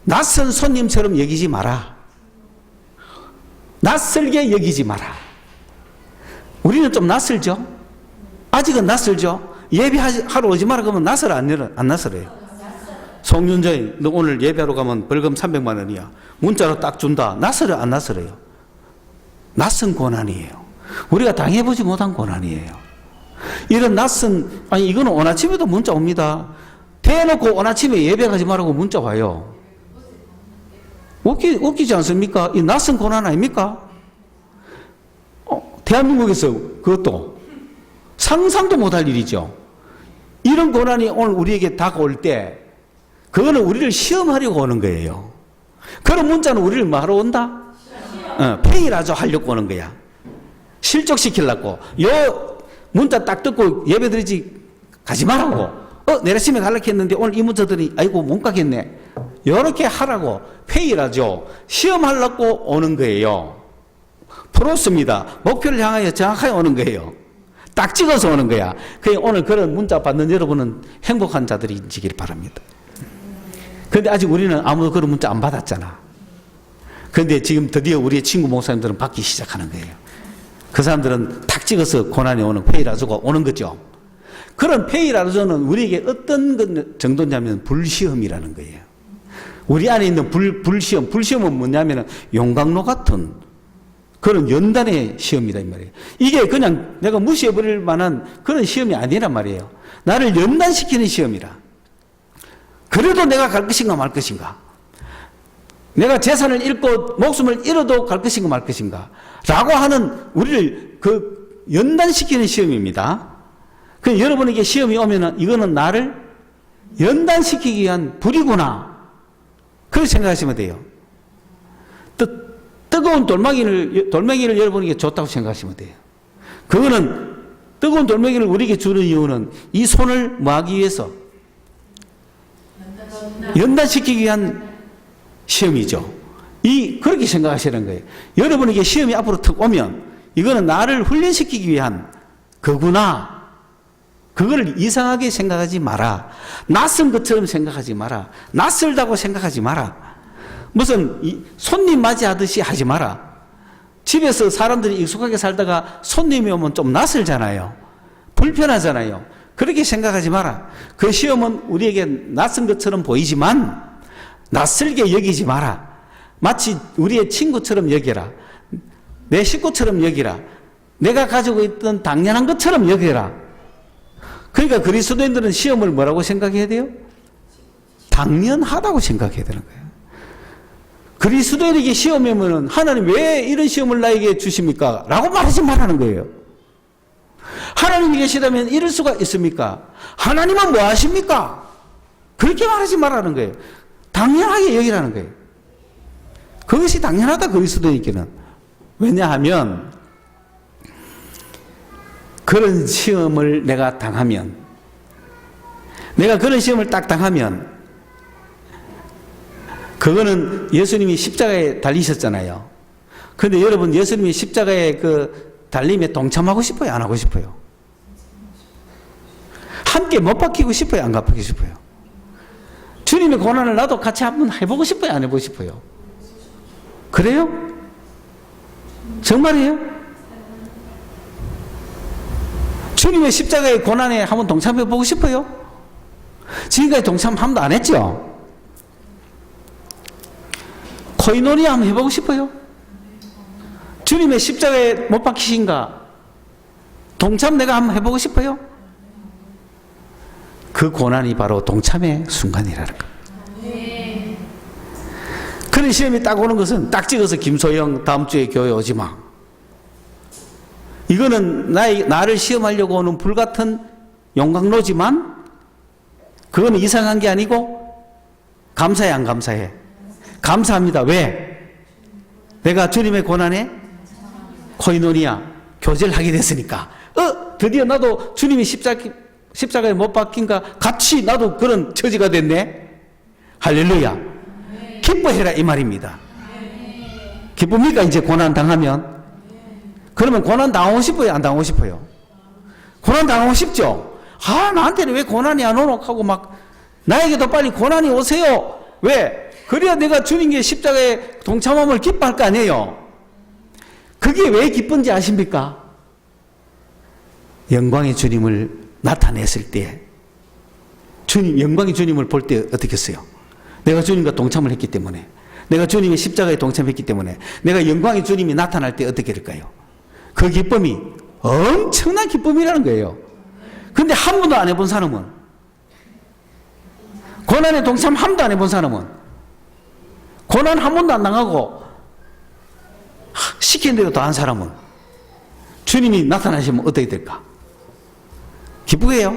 Speaker 1: 낯선 손님처럼 여기지 마라. 낯설게 여기지 마라. 우리는 좀 낯설죠? 아직은 낯설죠? 예배하러 오지 마라 그러면 낯설어 안 낯설어요? 송윤정이 너 오늘 예배하러 가면 벌금 300만 원이야. 문자로 딱 준다. 낯설어 안 낯설어요? 낯선 고난이에요. 우리가 당해보지 못한 고난이에요. 이런 낯선 이거는 오늘 아침에도 문자 옵니다. 대놓고 오늘 아침에 예배 가지 말라고 문자 와요. 웃기지 않습니까? 이 낯선 고난 아닙니까? 대한민국에서 그것도 상상도 못할 일이죠. 이런 고난이 오늘 우리에게 다가올 때 그거는 우리를 시험하려고 오는 거예요. 그런 문자는 우리를 뭐하러 온다? 페이라죠 하려고 오는 거야. 실족시키려고. 요 문자 딱 듣고 예배드리지 가지 말라고. 내려심에 가려고 했는데 오늘 이 문자들이 아이고 못 가겠네. 요렇게 하라고. 페이라죠. 시험하려고 오는 거예요. 프로스입니다. 목표를 향하여 정확하게 오는 거예요. 딱 찍어서 오는 거야. 오늘 그런 문자 받는 여러분은 행복한 자들이시길 바랍니다. 그런데 아직 우리는 아무도 그런 문자 안 받았잖아. 그런데 지금 드디어 우리의 친구 목사님들은 받기 시작하는 거예요. 그 사람들은 탁 찍어서 고난이 오는 페이라조가 오는 거죠. 그런 페이라조는 우리에게 어떤 정도냐면 불시험이라는 거예요. 우리 안에 있는 불시험. 불시험은 뭐냐면 용광로 같은 그런 연단의 시험이다 이 말이에요. 이게 그냥 내가 무시해버릴 만한 그런 시험이 아니란 말이에요. 나를 연단시키는 시험이라. 그래도 내가 갈 것인가 말 것인가? 내가 재산을 잃고 목숨을 잃어도 갈 것인가 말 것인가? 라고 하는 우리를 그 연단시키는 시험입니다. 그 여러분에게 시험이 오면은 이거는 나를 연단시키기 위한 불이구나. 그렇게 생각하시면 돼요. 뜨거운 돌멩이를 여러분에게 줬다고 생각하시면 돼요. 그거는 뜨거운 돌멩이를 우리에게 주는 이유는 이 손을 뭐 하기 위해서? 연단시키기 위한 시험이죠. 그렇게 생각하시는 거예요. 여러분에게 시험이 앞으로 턱 오면 이거는 나를 훈련시키기 위한 거구나. 그거를 이상하게 생각하지 마라. 낯선 것처럼 생각하지 마라. 낯설다고 생각하지 마라. 무슨 손님 맞이하듯이 하지 마라. 집에서 사람들이 익숙하게 살다가 손님이 오면 좀 낯설잖아요. 불편하잖아요. 그렇게 생각하지 마라. 그 시험은 우리에게 낯선 것처럼 보이지만 낯설게 여기지 마라. 마치 우리의 친구처럼 여겨라. 내 식구처럼 여기라. 내가 가지고 있던 당연한 것처럼 여겨라. 그러니까 그리스도인들은 시험을 뭐라고 생각해야 돼요? 당연하다고 생각해야 되는 거예요. 그리스도인에게 시험이 오면 하나님 왜 이런 시험을 나에게 주십니까? 라고 말하지 말라는 거예요. 하나님이 계시다면 이럴 수가 있습니까? 하나님은 뭐 하십니까? 그렇게 말하지 말라는 거예요. 당연하게 여기라는 거예요. 그것이 당연하다 그리스도인께는. 왜냐하면 그런 시험을 내가 당하면, 내가 그런 시험을 딱 당하면 그거는 예수님이 십자가에 달리셨잖아요. 그런데 여러분 예수님이 십자가에 그 달림에 동참하고 싶어요? 안 하고 싶어요? 함께 못 박히고 싶어요? 안 박히고 싶어요? 주님의 고난을 나도 같이 한번 해보고 싶어요? 안 해보고 싶어요? 그래요? 정말이에요? 주님의 십자가의 고난에 한번 동참해보고 싶어요? 지금까지 동참 한 번도 안 했죠? 코이노니아 한번 해보고 싶어요? 주님의 십자가에 못 박히신가? 동참 내가 한번 해보고 싶어요? 그 고난이 바로 동참의 순간이라는 거. 그런 시험이 딱 오는 것은 딱 찍어서 김소영 다음 주에 교회 오지 마. 이거는 나를 시험하려고 오는 불같은 용광로지만 그거는 이상한 게 아니고 감사해 안 감사해? 감사합니다. 왜? 내가 주님의 고난에 코이노니아 교제를 하게 됐으니까. 드디어 나도 주님이 십자가에 못 박힌가 같이 나도 그런 처지가 됐네. 할렐루야. 기뻐해라 이 말입니다. 기쁩니까? 이제 고난 당하면? 그러면 고난 당하고 싶어요? 안 당하고 싶어요? 고난 당하고 싶죠? 나한테는 왜 고난이 안 오노? 하고 막 나에게도 빨리 고난이 오세요. 왜? 그래야 내가 주님의 십자가에 동참함을 기뻐할 거 아니에요. 그게 왜 기쁜지 아십니까? 영광의 주님을 나타냈을 때, 영광의 주님을 볼 때 어떻게 했어요? 내가 주님과 동참을 했기 때문에, 내가 주님의 십자가에 동참했기 때문에, 내가 영광의 주님이 나타날 때 어떻게 될까요? 그 기쁨이 엄청난 기쁨이라는 거예요. 근데 한 번도 안 해본 사람은, 고난에 동참 한 번도 안 해본 사람은, 고난 한 번도 안 당하고 시킨 대로 다 한 사람은 주님이 나타나시면 어떻게 될까? 기쁘게요?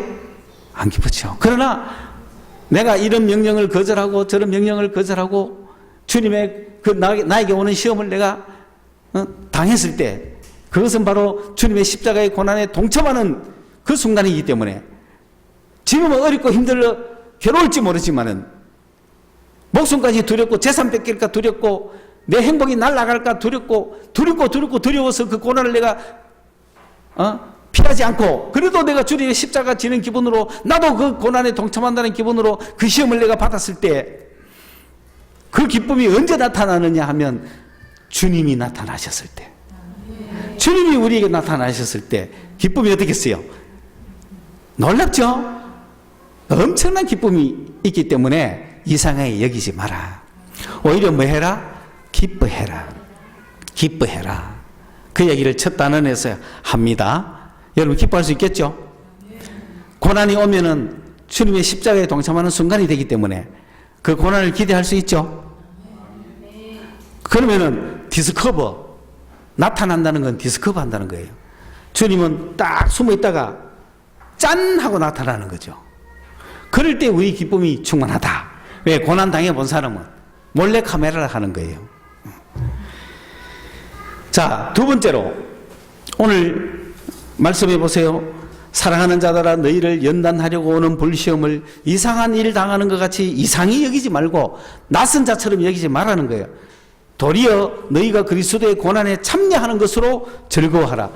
Speaker 1: 안 기쁘죠. 그러나 내가 이런 명령을 거절하고 저런 명령을 거절하고 주님의 나에게 오는 시험을 내가 당했을 때 그것은 바로 주님의 십자가의 고난에 동참하는 그 순간이기 때문에 지금은 어렵고 힘들어 괴로울지 모르지만은 목숨까지 두렵고 재산 뺏길까 두렵고 내 행복이 날아갈까 두렵고 두려워서 그 고난을 내가 피하지 않고 그래도 내가 주님의 십자가 지는 기분으로 나도 그 고난에 동참한다는 기분으로 그 시험을 내가 받았을 때 그 기쁨이 언제 나타나느냐 하면 주님이 나타나셨을 때, 주님이 우리에게 나타나셨을 때 기쁨이 어떻겠어요? 놀랍죠? 엄청난 기쁨이 있기 때문에 이상하게 여기지 마라. 오히려 뭐 해라? 기뻐해라. 기뻐해라. 그 얘기를 첫 단원에서 합니다. 여러분 기뻐할 수 있겠죠? 고난이 오면은 주님의 십자가에 동참하는 순간이 되기 때문에 그 고난을 기대할 수 있죠? 그러면은 디스커버, 나타난다는 건 디스커버 한다는 거예요. 주님은 딱 숨어 있다가 짠! 하고 나타나는 거죠. 그럴 때 우리 기쁨이 충만하다. 왜? 고난 당해본 사람은 몰래 카메라를 하는 거예요. 자, 두 번째로 오늘 말씀해 보세요. 사랑하는 자들아 너희를 연단하려고 오는 불시험을 이상한 일 당하는 것 같이 이상히 여기지 말고 낯선 자처럼 여기지 말라는 거예요. 도리어 너희가 그리스도의 고난에 참여하는 것으로 즐거워하라.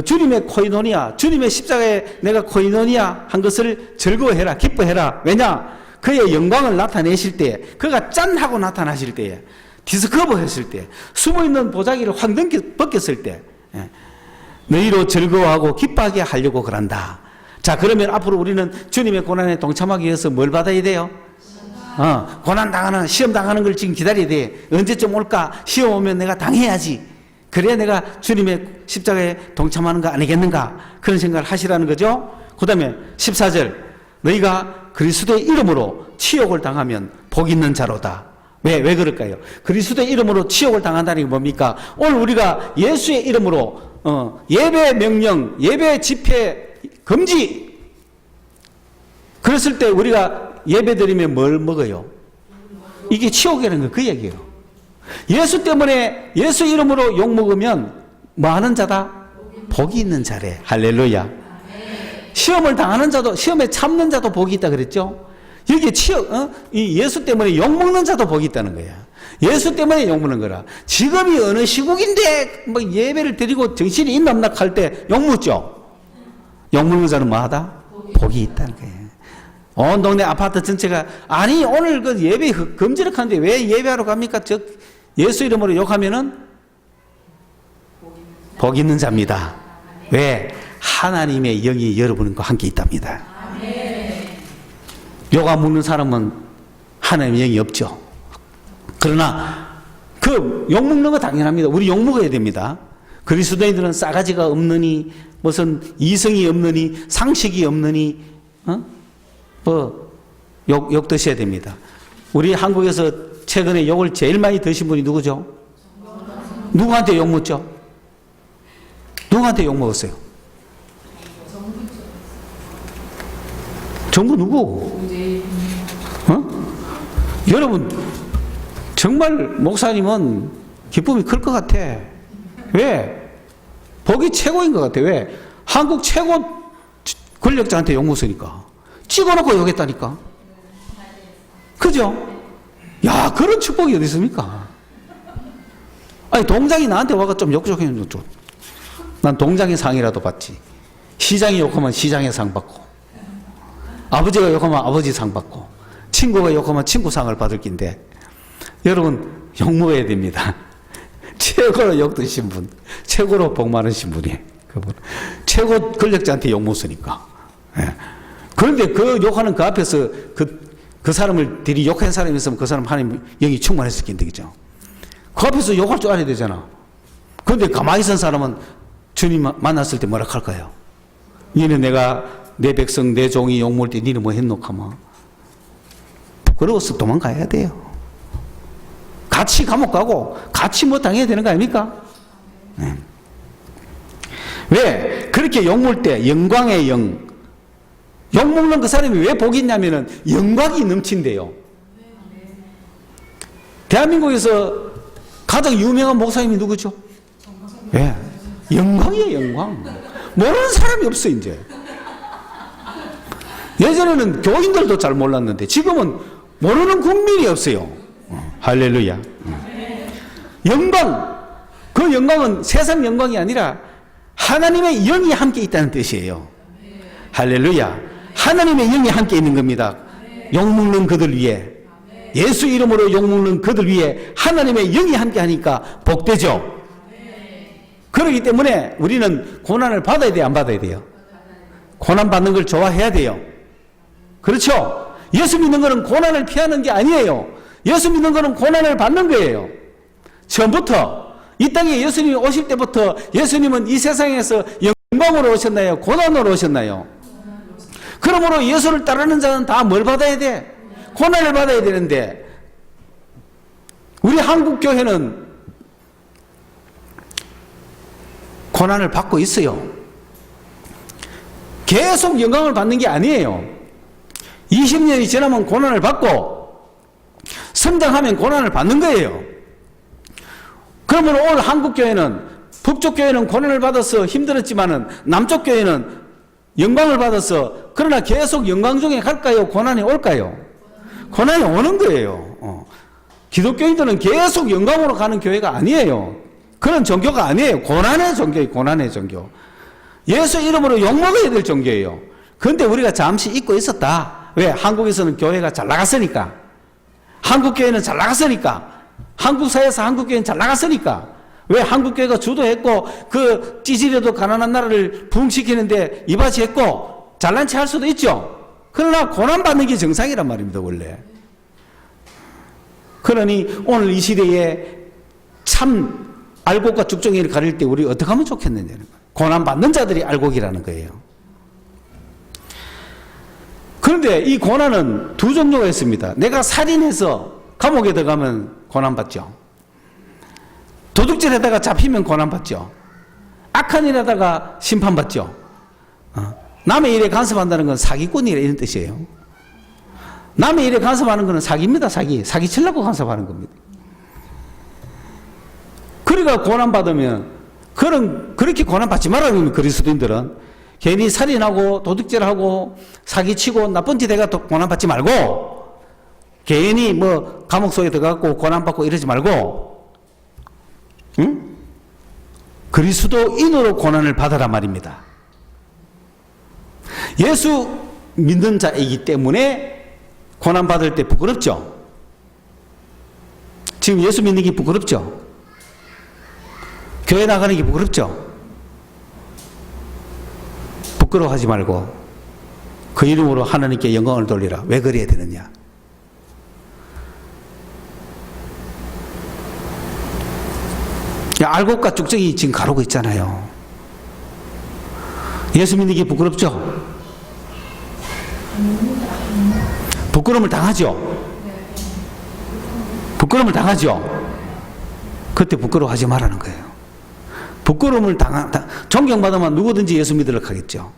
Speaker 1: 주님의 코이노니아, 주님의 십자가에 내가 코이노니아 한 것을 즐거워해라. 기뻐해라. 왜냐? 그의 영광을 나타내실 때, 그가 짠 하고 나타나실 때에, 디스커버 했을 때, 숨어있는 보자기를 확 벗겼을 때 너희로 즐거워하고 기뻐하게 하려고 그런다. 자, 그러면 앞으로 우리는 주님의 고난에 동참하기 위해서 뭘 받아야 돼요? 고난 당하는, 시험 당하는 걸 지금 기다려야 돼. 언제쯤 올까? 시험 오면 내가 당해야지. 그래야 내가 주님의 십자가에 동참하는 거 아니겠는가? 그런 생각을 하시라는 거죠. 그 다음에 14절 너희가 그리스도의 이름으로 치욕을 당하면 복 있는 자로다. 왜 그럴까요? 그리스도의 이름으로 치욕을 당한다는 게 뭡니까? 오늘 우리가 예수의 이름으로 예배 명령, 예배 집회 금지 그랬을 때 우리가 예배 드리면 뭘 먹어요? 이게 치욕이라는 거 그 얘기예요. 예수 때문에 예수 이름으로 욕 먹으면 뭐 하는 자다? 복이 있는 자래. 할렐루야. 시험을 당하는 자도, 시험에 참는 자도 복이 있다 그랬죠? 여기에 이 예수 때문에 욕 먹는 자도 복이 있다는 거야. 예수 때문에 욕 먹는 거라. 지금이 어느 시국인데 뭐 예배를 드리고 정신이 있나 없나 할 때 욕 먹죠? 욕 먹는 자는 뭐 하다? 복이 있다는 거예요. 온 동네 아파트 전체가 아니 오늘 그 예배 금지를 하는데 왜 예배하러 갑니까? 예수 이름으로 욕하면은 복 있는 자입니다. 왜? 하나님의 영이 여러분과 함께 있답니다. 욕 안 먹는 사람은 하나님의 영이 없죠. 그러나 그 욕 먹는 거 당연합니다. 우리 욕 먹어야 됩니다. 그리스도인들은 싸가지가 없느니 무슨 이성이 없느니 상식이 없느니 욕 드셔야 됩니다. 우리 한국에서 최근에 욕을 제일 많이 드신 분이 누구죠? 누구한테 욕 먹죠? 누구한테 욕 먹었어요? 정부 누구? 여러분 정말 목사님은 기쁨이 클 것 같아. 왜? 복이 최고인 것 같아. 왜? 한국 최고 권력자한테 욕 먹으니까 찍어놓고 욕했다니까. 그죠? 야, 그런 축복이 어디 있습니까? 아니, 동장이 나한테 와가 좀 욕 좀 해줘. 난 동장의 상이라도 받지. 시장이 욕하면 시장의 상 받고, 아버지가 욕하면 아버지 상 받고, 친구가 욕하면 친구 상을 받을 낀데, 여러분, 욕 먹어야 됩니다. 최고로 욕 드신 분, 최고로 복 많으신 분이, 그분. 최고 권력자한테 욕 먹으니까. 예. 그런데 그 욕하는 그 앞에서 그 사람을 들이 욕한 사람이 있으면 그 사람 하나님 영이 충만했을 텐데, 그죠? 그 앞에서 욕할 줄 알아야 되잖아. 그런데 가만히 있은 사람은 주님 만났을 때 뭐라 할까요? 니는 내가 내 백성, 내 종이 욕 먹을 때 니는 뭐 했노카마? 부끄러워서 도망가야 돼요. 같이 감옥 가고 같이 뭐 당해야 되는 거 아닙니까? 네. 왜? 그렇게 욕먹을 때 영광의 영. 욕먹는 그 사람이 왜 복이 있냐면은 영광이 넘친대요. 대한민국에서 가장 유명한 목사님이 누구죠? 예. 영광이에요, 영광. 모르는 사람이 없어, 이제. 예전에는 교인들도 잘 몰랐는데 지금은 모르는 국민이 없어요. 할렐루야. 영광. 그 영광은 세상 영광이 아니라 하나님의 영이 함께 있다는 뜻이에요. 할렐루야. 하나님의 영이 함께 있는 겁니다. 욕먹는 그들 위에, 예수 이름으로 욕먹는 그들 위에 하나님의 영이 함께 하니까 복되죠. 그렇기 때문에 우리는 고난을 받아야 돼요, 안 받아야 돼요? 고난 받는 걸 좋아해야 돼요. 그렇죠? 예수 믿는 것은 고난을 피하는 게 아니에요. 예수 믿는 것은 고난을 받는 거예요. 처음부터 이 땅에 예수님이 오실 때부터 예수님은 이 세상에서 영광으로 오셨나요? 고난으로 오셨나요? 그러므로 예수를 따르는 자는 다 뭘 받아야 돼? 고난을 받아야 되는데 우리 한국교회는 고난을 받고 있어요. 계속 영광을 받는 게 아니에요. 20년이 지나면 고난을 받고 성장하면 고난을 받는 거예요. 그러면 오늘 한국교회는, 북쪽교회는 고난을 받아서 힘들었지만은 남쪽교회는 영광을 받아서, 그러나 계속 영광 중에 갈까요? 고난이 올까요? 고난이 오는 거예요. 기독교인들은 계속 영광으로 가는 교회가 아니에요. 그런 종교가 아니에요. 고난의 종교예요. 고난의 종교. 예수 이름으로 욕먹어야 될 종교예요. 그런데 우리가 잠시 잊고 있었다. 왜? 한국에서는 교회가 잘 나갔으니까. 한국교회는 잘 나갔으니까. 한국사회에서 한국교회는 잘 나갔으니까. 왜? 한국교회가 주도했고 그 찌질해도 가난한 나라를 부흥시키는데 이바지했고 잘난 체 할 수도 있죠. 그러나 고난받는 게 정상이란 말입니다, 원래. 그러니 오늘 이 시대에 참 알곡과 죽정이를 가릴 때 우리 어떻게 하면 좋겠느냐는 거예요. 고난받는 자들이 알곡이라는 거예요. 그런데 이 고난은 두 종류가 있습니다. 내가 살인해서 감옥에 들어가면 고난받죠. 도둑질하다가 잡히면 고난받죠. 악한 일 하다가 심판받죠. 남의 일에 간섭한다는 건 사기꾼이라 이런 뜻이에요. 남의 일에 간섭하는 것은 사기입니다. 사기 치려고 간섭하는 겁니다. 그러니까 고난받으면, 그렇게 고난받지 말라고 하면 그리스도인들은 괜히 살인하고 도둑질하고 사기치고 나쁜 짓 해가 고난받지 말고, 괜히 뭐 감옥 속에 들어가고 고난받고 이러지 말고, 응? 그리스도인으로 고난을 받아라 말입니다. 예수 믿는 자이기 때문에 고난받을 때 부끄럽죠? 지금 예수 믿는 게 부끄럽죠? 교회 나가는 게 부끄럽죠? 부끄러워하지 말고 그 이름으로 하나님께 영광을 돌리라. 왜 그래야 되느냐? 알곡과 쭉정이 지금 가르고 있잖아요. 예수 믿는 게 부끄럽죠? 부끄러움을 당하죠? 부끄러움을 당하죠? 그때 부끄러워하지 말라는 거예요. 부끄러움을 존경받으면 누구든지 예수 믿으려고 하겠죠.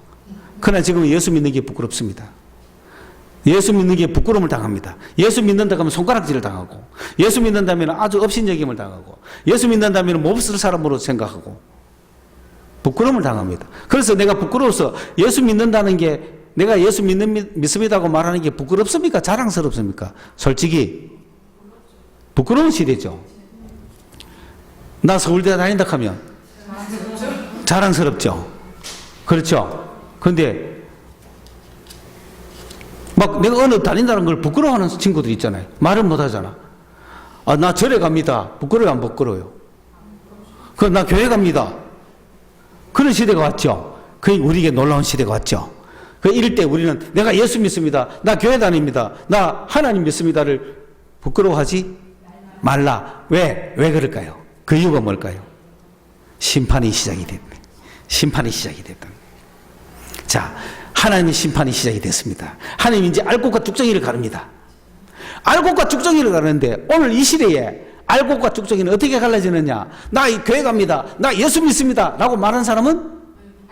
Speaker 1: 그러나 지금 예수 믿는 게 부끄럽습니다. 예수 믿는 게 부끄러움을 당합니다. 예수 믿는다고 하면 손가락질을 당하고, 예수 믿는다면 아주 업신여김을 당하고, 예수 믿는다면 몹쓸 사람으로 생각하고 부끄러움을 당합니다. 그래서 내가 부끄러워서 예수 믿는다는 게, 내가 예수 믿습니다고 말하는 게 부끄럽습니까? 자랑스럽습니까? 솔직히 부끄러운 시대죠. 나 서울대 다닌다 하면 자랑스럽죠. 그렇죠. 그런데 막 내가 어느 다닌다는 걸 부끄러워하는 친구들 있잖아요. 말은 못하잖아. 나 절에 갑니다. 부끄러워요, 안 부끄러워요? 나 교회 갑니다. 그런 시대가 왔죠. 그게 우리에게 놀라운 시대가 왔죠. 이럴 때 우리는 내가 예수 믿습니다. 나 교회 다닙니다. 나 하나님 믿습니다를 부끄러워하지 말라. 왜 그럴까요? 그 이유가 뭘까요? 심판이 시작이 됐네. 심판이 시작이 됐다. 자, 하나님의 심판이 시작이 됐습니다. 하나님이 이제 알곡과 쭉정이를 가릅니다. 알곡과 쭉정이를 가르는데 오늘 이 시대에 알곡과 쭉정이는 어떻게 갈라지느냐? 나 교회 갑니다. 나 예수 믿습니다. 라고 말하는 사람은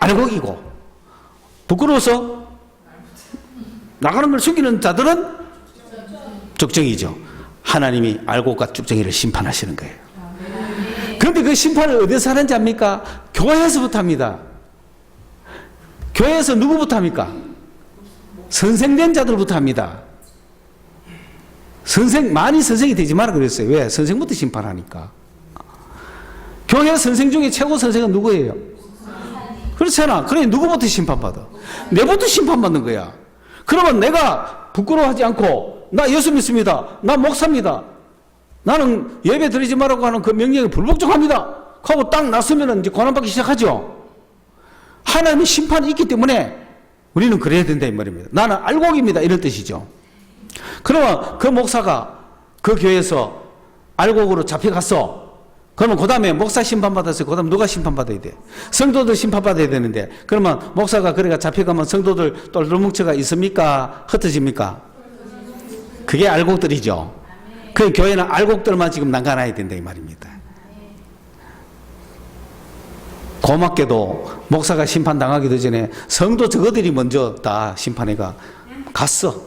Speaker 1: 알곡이고, 부끄러워서 나가는 걸 숨기는 자들은 쭉정이죠. 하나님이 알곡과 쭉정이를 심판하시는 거예요. 그런데 그 심판을 어디서 하는지 압니까? 교회에서부터 합니다. 교회에서 누구부터 합니까? 선생된 자들부터 합니다. 많이 선생이 되지 마라 그랬어요. 왜? 선생부터 심판하니까. 교회 선생 중에 최고 선생은 누구예요? 그렇잖아. 그래, 누구부터 심판받아? 내부터 심판받는 거야. 그러면 내가 부끄러워하지 않고, 나 예수 믿습니다. 나 목사입니다. 나는 예배 드리지 말라고 하는 그 명령에 불복종합니다. 하고 딱 나서면 이제 고난받기 시작하죠. 하나님의 심판이 있기 때문에 우리는 그래야 된다 이 말입니다. 나는 알곡입니다. 이런 뜻이죠. 그러면 그 목사가 그 교회에서 알곡으로 잡혀갔어. 그러면 그 다음에 목사 심판받았어요. 그 다음 누가 심판받아야 돼? 성도들 심판받아야 되는데, 그러면 목사가 그래가 잡혀가면 성도들 똘똘뭉쳐가 있습니까? 흩어집니까? 그게 알곡들이죠. 그 교회는 알곡들만 지금 난간해야 된다 이 말입니다. 고맙게도 목사가 심판당하기도 전에 성도 저거들이 먼저 다 심판회가 갔어.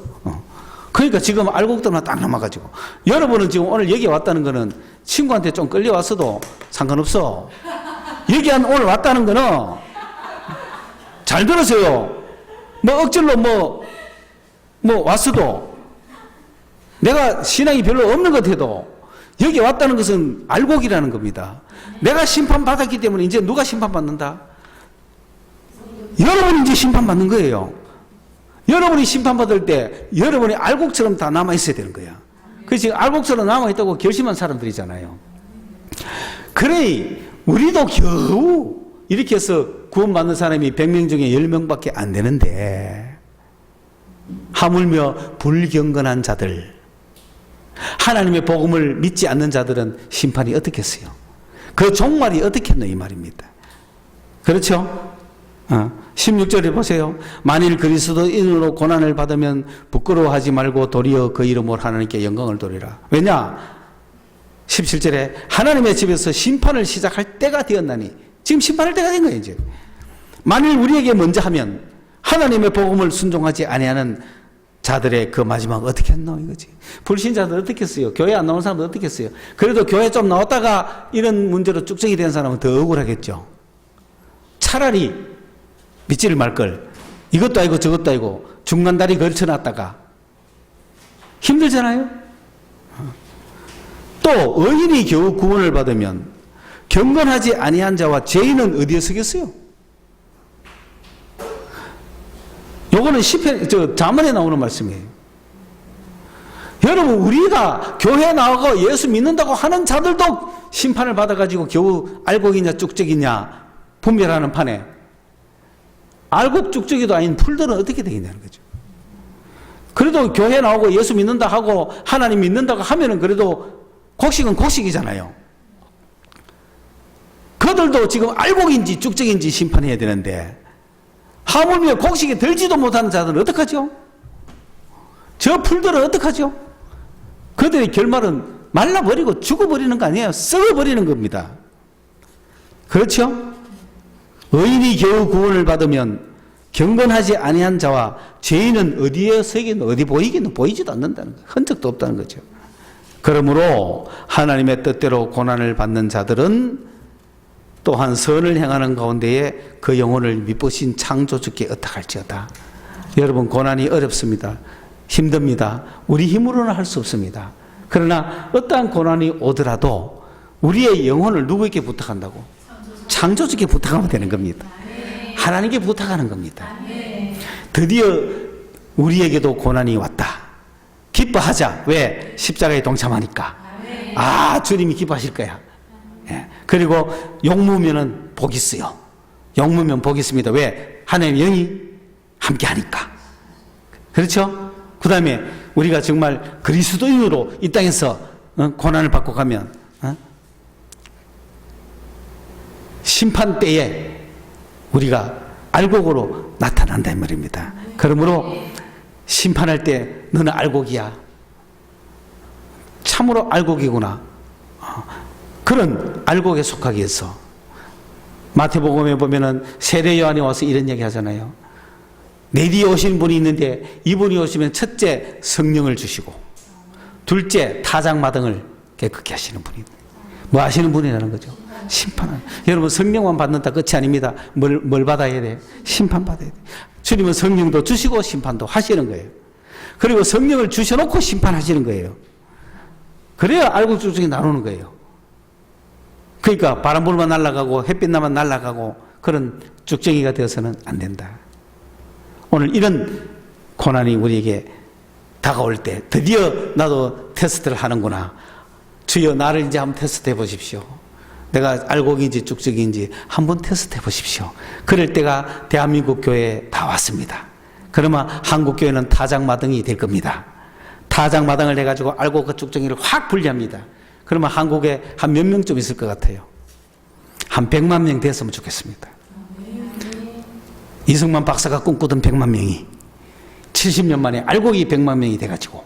Speaker 1: 그러니까 지금 알곡들만 딱 남아가지고, 여러분은 지금 오늘 여기 왔다는 거는 친구한테 좀 끌려왔어도 상관없어. 여기 오늘 왔다는 거는, 잘 들으세요. 뭐 억질로 왔어도, 내가 신앙이 별로 없는 것 같아도 여기 왔다는 것은 알곡이라는 겁니다. 내가 심판받았기 때문에 이제 누가 심판받는다? 여러분이 이제 심판받는 거예요. 여러분이 심판받을 때 여러분이 알곡처럼 다 남아있어야 되는 거야. 그래서 지금 알곡처럼 남아있다고 결심한 사람들이잖아요. 그래, 우리도 겨우 이렇게 해서 구원받는 사람이 100명 중에 10명밖에 안 되는데, 하물며 불경건한 자들, 하나님의 복음을 믿지 않는 자들은 심판이 어떻겠어요? 그 종말이 어떻겠노 이 말입니다. 그렇죠? 16절에 보세요. 만일 그리스도인으로 고난을 받으면 부끄러워하지 말고 도리어 그 이름으로 하나님께 영광을 돌리라. 왜냐? 17절에 하나님의 집에서 심판을 시작할 때가 되었나니, 지금 심판할 때가 된 거예요. 이제 만일 우리에게 먼저 하면 하나님의 복음을 순종하지 아니하는 자들의 그 마지막 어떻게 했노 이거지. 불신자들 어떻게 했어요? 교회 안 나온 사람들 어떻게 했어요? 그래도 교회 좀 나왔다가 이런 문제로 쭉정이 된 사람은 더 억울하겠죠. 차라리 믿지를 말걸, 이것도 아니고 저것도 아니고 중간다리 걸쳐놨다가 힘들잖아요. 또 의인이 겨우 구원을 받으면 경건하지 아니한 자와 죄인은 어디에 서겠어요? 요거는 잠언에 나오는 말씀이에요. 여러분, 우리가 교회 나가고 예수 믿는다고 하는 자들도 심판을 받아가지고 겨우 알곡이냐 쭉적이냐 분별하는 판에, 알곡 쭉적이도 아닌 풀들은 어떻게 되겠냐는 거죠. 그래도 교회 나오고 예수 믿는다 하고 하나님 믿는다고 하면은 그래도 곡식은 곡식이잖아요. 그들도 지금 알곡인지 쭉적인지 심판해야 되는데, 하물며 곡식에 들지도 못하는 자들은 어떡하죠? 저 풀들은 어떡하죠? 그들의 결말은 말라버리고 죽어버리는 거 아니에요. 썩어버리는 겁니다. 그렇죠? 의인이 겨우 구원을 받으면 경건하지 아니한 자와 죄인은 어디에 서겠노? 어디 보이겠노? 보이지도 않는다는 거예요. 흔적도 없다는 거죠. 그러므로 하나님의 뜻대로 고난을 받는 자들은 또한 선을 행하는 가운데에 그 영혼을 미쁘신 창조주께 의탁할지어다. 여러분, 고난이 어렵습니다. 힘듭니다. 우리 힘으로는 할 수 없습니다. 그러나 어떠한 고난이 오더라도 우리의 영혼을 누구에게 부탁한다고? 창조주께 부탁하면 되는 겁니다. 하나님께 부탁하는 겁니다. 드디어 우리에게도 고난이 왔다. 기뻐하자. 왜? 십자가에 동참하니까. 아, 주님이 기뻐하실 거야. 예. 그리고 욕무면은 복이 있어요. 욕무면 복이 있습니다. 왜? 하나님의 영이 함께 하니까. 그렇죠? 그 다음에 우리가 정말 그리스도인으로 이 땅에서 고난을 받고 가면 심판 때에 우리가 알곡으로 나타난다 이 말입니다. 그러므로 심판할 때 너는 알곡이야. 참으로 알곡이구나. 그런 알곡에 속하기 위해서 마태복음에 보면은 세례 요한이 와서 이런 얘기 하잖아요. 내 뒤에 오시는 분이 있는데 이분이 오시면 첫째 성령을 주시고 둘째 타작마당을 깨끗게 하시는 분이 뭐 하시는 분이라는 거죠. 심판하는. 여러분 성령만 받는다 끝이 아닙니다. 뭘 받아야 돼? 심판받아야 돼. 주님은 성령도 주시고 심판도 하시는 거예요. 그리고 성령을 주셔놓고 심판하시는 거예요. 그래야 알고 쭉쭉이 나누는 거예요. 그러니까 바람 불면 날아가고 햇빛 나면 날아가고 그런 쭉정이가 되어서는 안 된다. 오늘 이런 고난이 우리에게 다가올 때 드디어 나도 테스트를 하는구나. 주여 나를 이제 한번 테스트 해보십시오. 내가 알곡인지 쭉쭉인지 한번 테스트 해보십시오. 그럴 때가 대한민국 교회에 다 왔습니다. 그러면 한국 교회는 타작마당이 될 겁니다. 타작마당을 해가지고 알곡 그 쭉쭉이를 확 분리합니다. 그러면 한국에 한 몇 명쯤 있을 것 같아요? 한 100만 명 됐으면 좋겠습니다. 이승만 박사가 꿈꾸던 100만 명이 70년 만에 알곡이 100만 명이 돼가지고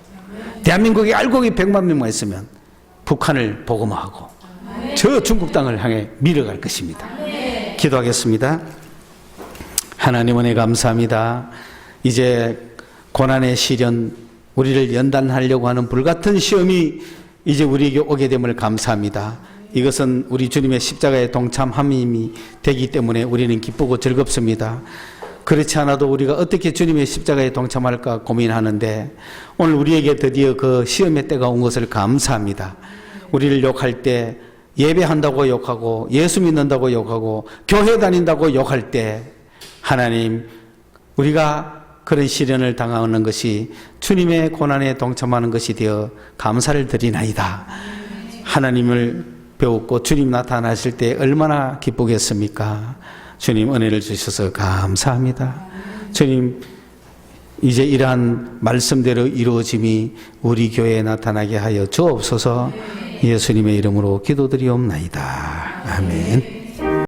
Speaker 1: 대한민국에 알곡이 100만 명만 있으면 북한을 복음화하고 저 중국 땅을 향해 밀어갈 것입니다. 기도하겠습니다. 하나님 은혜 감사합니다. 이제 고난의 시련, 우리를 연단하려고 하는 불같은 시험이 이제 우리에게 오게 됨을 감사합니다. 이것은 우리 주님의 십자가에 동참함이 되기 때문에 우리는 기쁘고 즐겁습니다. 그렇지 않아도 우리가 어떻게 주님의 십자가에 동참할까 고민하는데 오늘 우리에게 드디어 그 시험의 때가 온 것을 감사합니다. 우리를 욕할 때 예배한다고 욕하고 예수 믿는다고 욕하고 교회 다닌다고 욕할 때 하나님 우리가 그런 시련을 당하는 것이 주님의 고난에 동참하는 것이 되어 감사를 드리나이다. 하나님을 배웠고 주님 나타나실 때 얼마나 기쁘겠습니까? 주님 은혜를 주셔서 감사합니다. 주님 이제 이러한 말씀대로 이루어짐이 우리 교회에 나타나게 하여 주옵소서. 예수님의 이름으로 기도드리옵나이다. 아멘.